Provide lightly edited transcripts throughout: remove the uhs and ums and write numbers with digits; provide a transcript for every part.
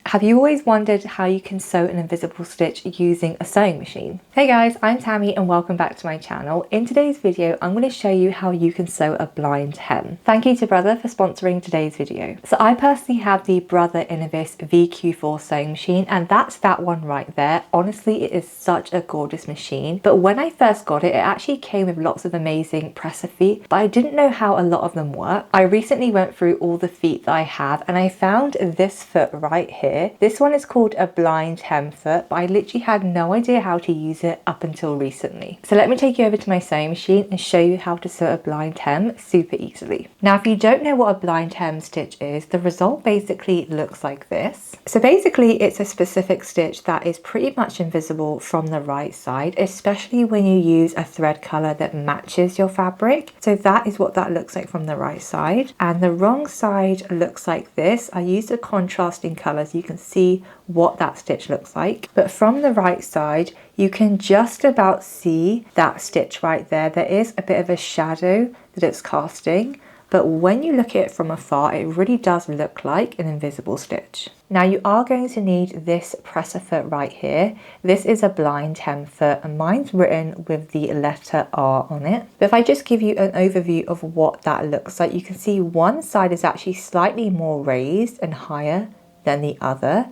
Have you always wondered how you can sew an invisible stitch using a sewing machine? Hey guys, I'm Tammy and welcome back to my channel. In today's video, I'm going to show you how you can sew a blind hem. Thank you to Brother for sponsoring today's video. So I personally have the Brother Innovis VQ4 sewing machine, and that's that one right there. Honestly, it is such a gorgeous machine. But when I first got it, it actually came with lots of amazing presser feet, but I didn't know how a lot of them work. I recently went through all the feet that I have and I found this foot right here. This one is called a blind hem foot, but I literally had no idea how to use it up until recently. So let me take you over to my sewing machine and show you how to sew a blind hem super easily. Now, if you don't know what a blind hem stitch is, the result basically looks like this. So basically it's a specific stitch that is pretty much invisible from the right side, especially when you use a thread color that matches your fabric. So that is what that looks like from the right side, and the wrong side looks like this. I used a contrasting color so you can see what that stitch looks like, but from the right side you can just about see that stitch right there. There is a bit of a shadow that it's casting, but when you look at it from afar, it really does look like an invisible stitch. Now you are going to need this presser foot right here. This is a blind hem foot and mine's written with the letter R on it. But if I just give you an overview of what that looks like, you can see one side is actually slightly more raised and higher than the other.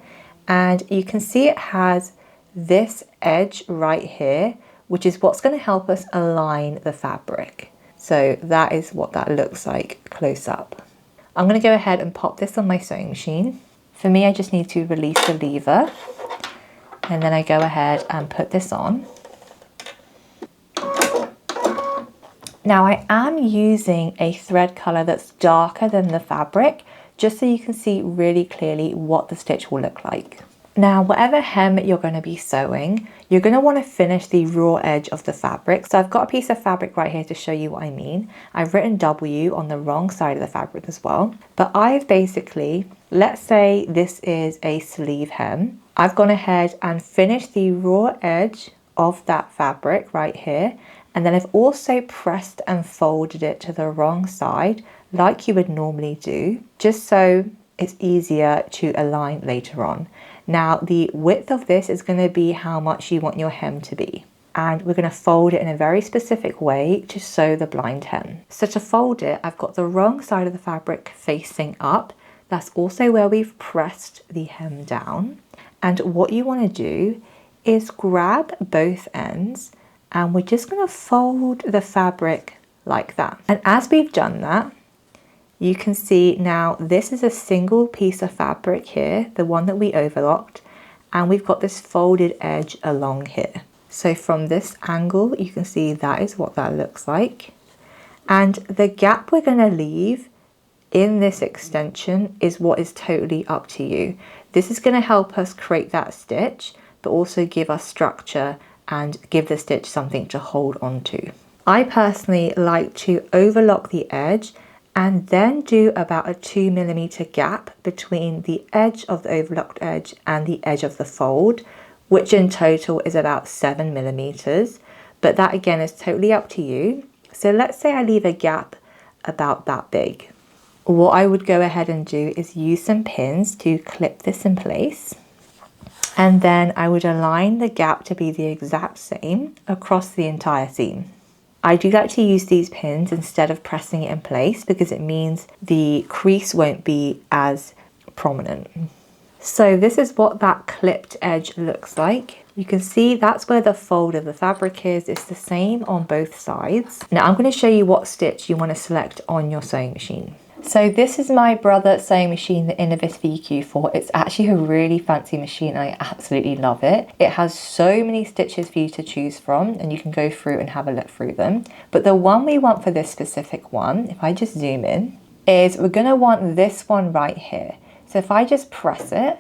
And you can see it has this edge right here, which is what's going to help us align the fabric. So that is what that looks like close up. I'm going to go ahead and pop this on my sewing machine. For me, I just need to release the lever and then I go ahead and put this on. Now I am using a thread color that's darker than the fabric, just so you can see really clearly what the stitch will look like. Now, whatever hem you're going to be sewing, you're going to want to finish the raw edge of the fabric. So I've got a piece of fabric right here to show you what I mean. I've written W on the wrong side of the fabric as well. But I've basically, let's say this is a sleeve hem. I've gone ahead and finished the raw edge of that fabric right here. And then I've also pressed and folded it to the wrong side like you would normally do, just so it's easier to align later on. Now, the width of this is going to be how much you want your hem to be. And we're going to fold it in a very specific way to sew the blind hem. So to fold it, I've got the wrong side of the fabric facing up. That's also where we've pressed the hem down. And what you want to do is grab both ends and we're just going to fold the fabric like that. And as we've done that, you can see now this is a single piece of fabric here, the one that we overlocked, and we've got this folded edge along here. So from this angle, you can see that is what that looks like. And the gap we're going to leave in this extension is what is totally up to you. This is going to help us create that stitch, but also give us structure and give the stitch something to hold on to. I personally like to overlock the edge and then do about a 2mm gap between the edge of the overlocked edge and the edge of the fold, which in total is about 7mm. But that again is totally up to you. So let's say I leave a gap about that big. What I would go ahead and do is use some pins to clip this in place. And then I would align the gap to be the exact same across the entire seam. I do like to use these pins instead of pressing it in place because it means the crease won't be as prominent. So this is what that clipped edge looks like. You can see that's where the fold of the fabric is. It's the same on both sides. Now I'm going to show you what stitch you want to select on your sewing machine. So this is my Brother sewing machine, the Innovis VQ4. It's actually a really fancy machine and I absolutely love it. It has so many stitches for you to choose from and you can go through and have a look through them. But the one we want for this specific one, if I just zoom in, is we're going to want this one right here. So if I just press it,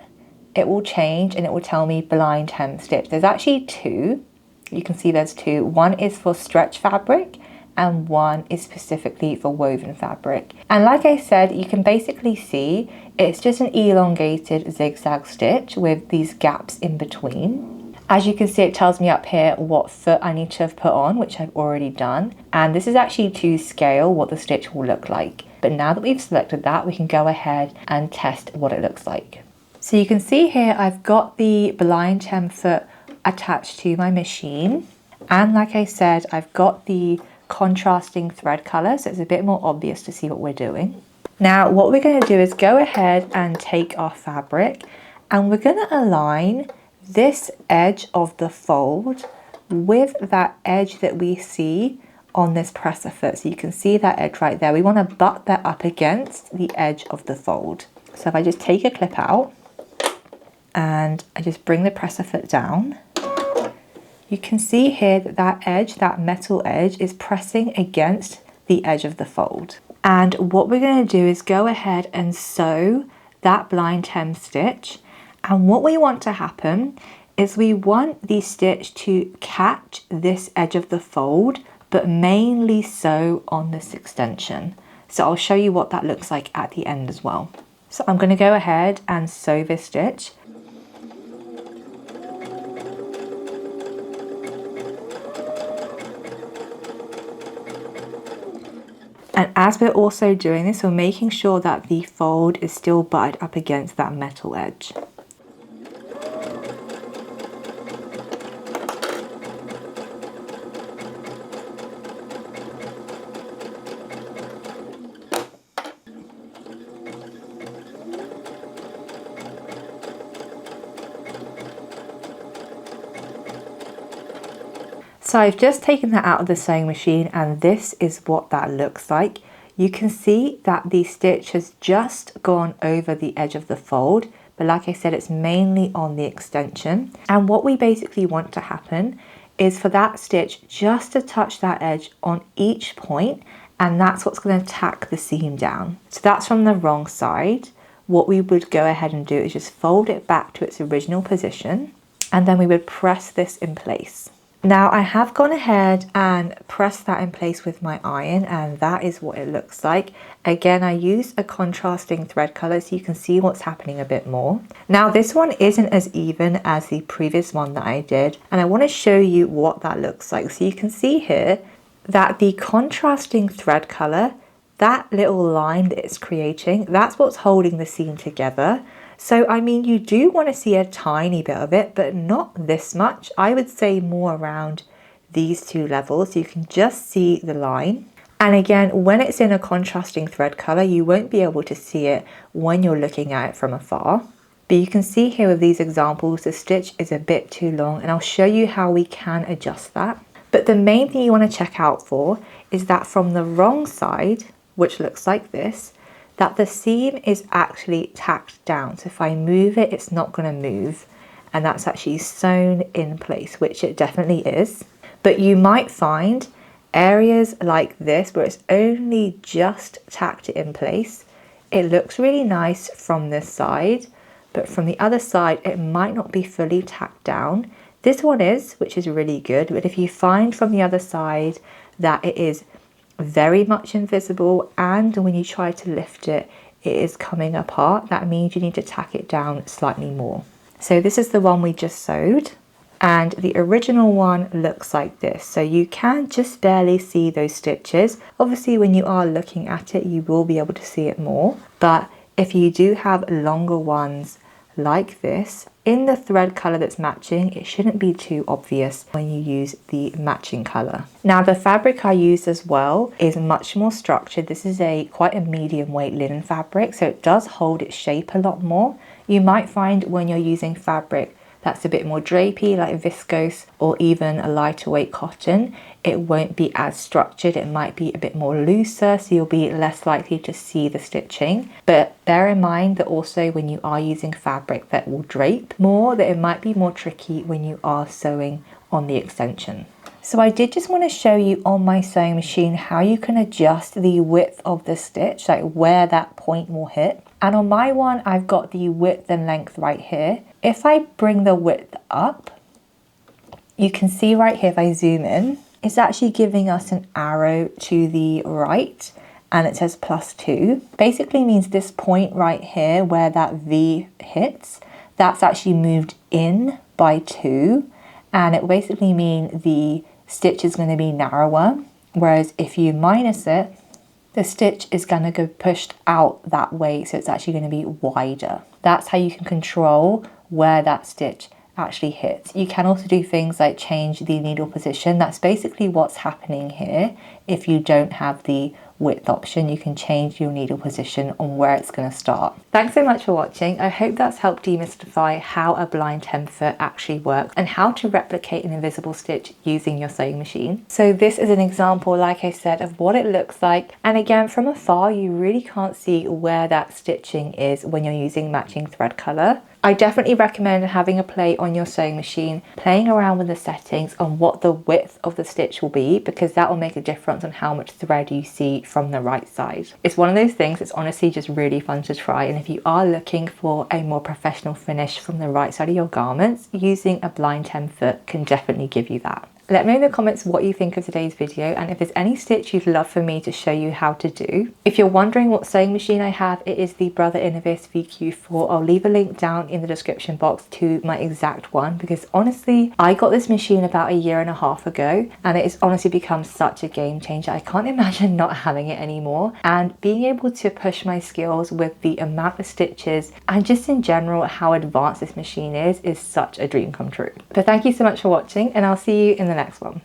it will change and it will tell me blind hem stitch. There's actually two. You can see there's two. One is for stretch fabric and one is specifically for woven fabric. And like I said, you can basically see it's just an elongated zigzag stitch with these gaps in between. As you can see, it tells me up here what foot I need to have put on, which I've already done. And this is actually to scale what the stitch will look like. But now that we've selected that, we can go ahead and test what it looks like. So you can see here I've got the blind hem foot attached to my machine, and like I said, I've got the contrasting thread color, so it's a bit more obvious to see what we're doing. Now what we're going to do is go ahead and take our fabric, and we're going to align this edge of the fold with that edge that we see on this presser foot. So you can see that edge right there. We want to butt that up against the edge of the fold. So if I just take a clip out and I just bring the presser foot down, you can see here that that edge, that metal edge, is pressing against the edge of the fold. And what we're going to do is go ahead and sew that blind hem stitch. And what we want to happen is we want the stitch to catch this edge of the fold, but mainly sew on this extension. So I'll show you what that looks like at the end as well. So I'm going to go ahead and sew this stitch. And as we're also doing this, we're making sure that the fold is still butted up against that metal edge. So I've just taken that out of the sewing machine, and this is what that looks like. You can see that the stitch has just gone over the edge of the fold, but like I said, it's mainly on the extension. And what we basically want to happen is for that stitch just to touch that edge on each point, and that's what's going to tack the seam down. So that's from the wrong side. What we would go ahead and do is just fold it back to its original position, and then we would press this in place. Now I have gone ahead and pressed that in place with my iron, and that is what it looks like. Again, I use a contrasting thread color so you can see what's happening a bit more. Now this one isn't as even as the previous one that I did, and I want to show you what that looks like. So you can see here that the contrasting thread color, that little line that it's creating, that's what's holding the seam together. So, I mean, you do want to see a tiny bit of it, but not this much. I would say more around these two levels. You can just see the line. And again, when it's in a contrasting thread color, you won't be able to see it when you're looking at it from afar. But you can see here with these examples, the stitch is a bit too long, and I'll show you how we can adjust that. But the main thing you want to check out for is that from the wrong side, which looks like this, that the seam is actually tacked down. So if I move it, it's not going to move, and that's actually sewn in place, which it definitely is. But you might find areas like this where it's only just tacked in place. It looks really nice from this side, but from the other side, it might not be fully tacked down. This one is, which is really good, but if you find from the other side that it is very much invisible, and when you try to lift it, it is coming apart, that means you need to tack it down slightly more. So this is the one we just sewed, and the original one looks like this. So you can just barely see those stitches. Obviously when you are looking at it, you will be able to see it more, but if you do have longer ones like this in the thread color that's matching, it shouldn't be too obvious when you use the matching color. Now the fabric I used as well is much more structured. This is quite a medium weight linen fabric, so it does hold its shape a lot more. You might find when you're using fabric that's a bit more drapey, like viscose or even a lighter weight cotton, it won't be as structured. It might be a bit more looser, so you'll be less likely to see the stitching. But bear in mind that also when you are using fabric that will drape more, that it might be more tricky when you are sewing on the extension. So I did just want to show you on my sewing machine how you can adjust the width of the stitch, like where that point will hit. And on my one, I've got the width and length right here. If I bring the width up, you can see right here, if I zoom in, it's actually giving us an arrow to the right, and it says +2. Basically means this point right here where that V hits, that's actually moved in by 2, and it basically means the stitch is going to be narrower, whereas if you minus it, the stitch is going to go pushed out that way, so it's actually going to be wider. That's how you can control where that stitch actually hits. You can also do things like change the needle position. That's basically what's happening here. If you don't have the width option, you can change your needle position on where it's going to start. Thanks so much for watching. I hope that's helped demystify how a blind hem foot actually works and how to replicate an invisible stitch using your sewing machine. So this is an example, like I said, of what it looks like. And again, from afar, you really can't see where that stitching is when you're using matching thread color. I definitely recommend having a play on your sewing machine, playing around with the settings on what the width of the stitch will be, because that will make a difference on how much thread you see from the right side. It's one of those things, it's honestly just really fun to try, and if you are looking for a more professional finish from the right side of your garments, using a blind hem foot can definitely give you that. Let me know in the comments what you think of today's video and if there's any stitch you'd love for me to show you how to do. If you're wondering what sewing machine I have, it is the Brother Innovis VQ4. I'll leave a link down in the description box to my exact one, because honestly, I got this machine about 1.5 years ago and it has honestly become such a game changer. I can't imagine not having it anymore, and being able to push my skills with the amount of stitches and just in general how advanced this machine is such a dream come true. But thank you so much for watching, and I'll see you in the next one.